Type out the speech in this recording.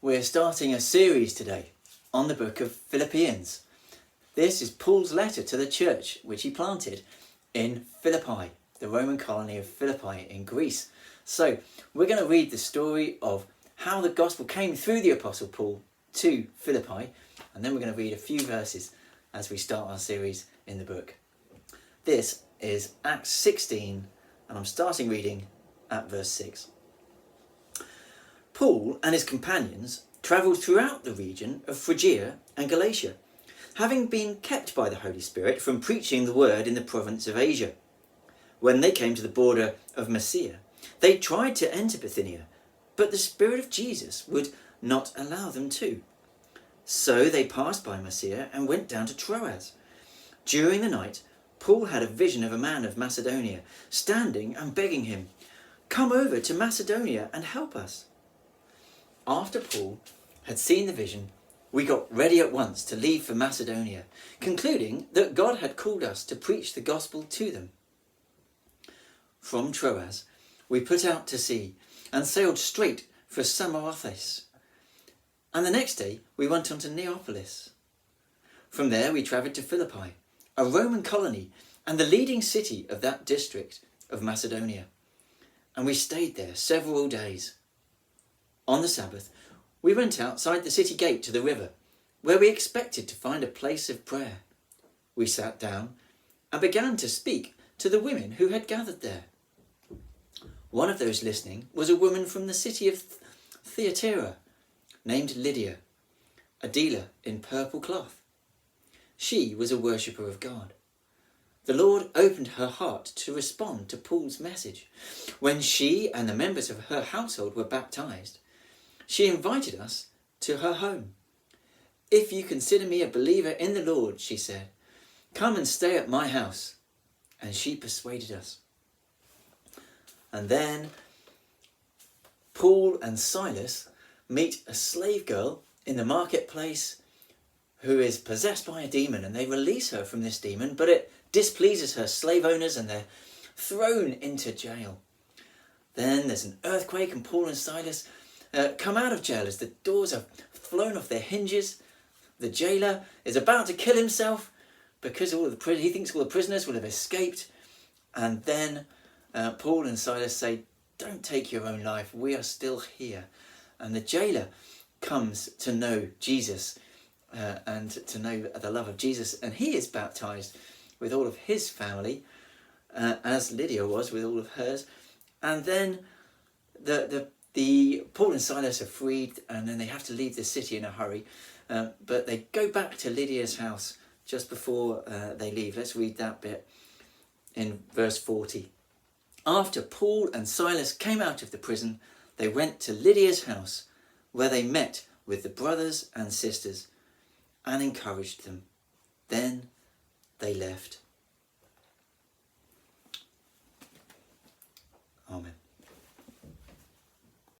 We're starting a series today on the book of Philippians. This is Paul's letter to the church which he planted in Philippi, the Roman colony of Philippi in Greece. So we're going to read the story of how the gospel came through the Apostle Paul to Philippi, and then we're going to read a few verses as we start our series in the book. This is Acts 16, and I'm starting reading at verse 6. Paul and his companions travelled throughout the region of Phrygia and Galatia, having been kept by the Holy Spirit from preaching the word in the province of Asia. When they came to the border of Mysia, they tried to enter Bithynia, but the Spirit of Jesus would not allow them to. So they passed by Mysia and went down to Troas. During the night, Paul had a vision of a man of Macedonia, standing and begging him, "Come over to Macedonia and help us." After Paul had seen the vision, we got ready at once to leave for Macedonia, concluding that God had called us to preach the gospel to them. From Troas, we put out to sea and sailed straight for Samothrace. And the next day, we went on to Neapolis. From there, we travelled to Philippi, a Roman colony and the leading city of that district of Macedonia. And we stayed there several days. On the Sabbath, we went outside the city gate to the river, where we expected to find a place of prayer. We sat down and began to speak to the women who had gathered there. One of those listening was a woman from the city of Thyatira, named Lydia, a dealer in purple cloth. She was a worshipper of God. The Lord opened her heart to respond to Paul's message. When she and the members of her household were baptized, she invited us to her home. "If you consider me a believer in the Lord," she said, "come and stay at my house." And she persuaded us. And then Paul and Silas meet a slave girl in the marketplace who is possessed by a demon, and they release her from this demon, but it displeases her slave owners and they're thrown into jail. Then there's an earthquake and Paul and Silas come out of jail as the doors are flown off their hinges. The jailer is about to kill himself because he thinks all the prisoners will have escaped. And then Paul and Silas say, "Don't take your own life, we are still here." And the jailer comes to know Jesus and to know the love of Jesus, and he is baptized with all of his family, as Lydia was with all of hers. And then the Paul and Silas are freed, and then they have to leave the city in a hurry, but they go back to Lydia's house just before they leave. Let's read that bit in verse 40. After Paul and Silas came out of the prison, they went to Lydia's house, where they met with the brothers and sisters and encouraged them. Then they left. Amen.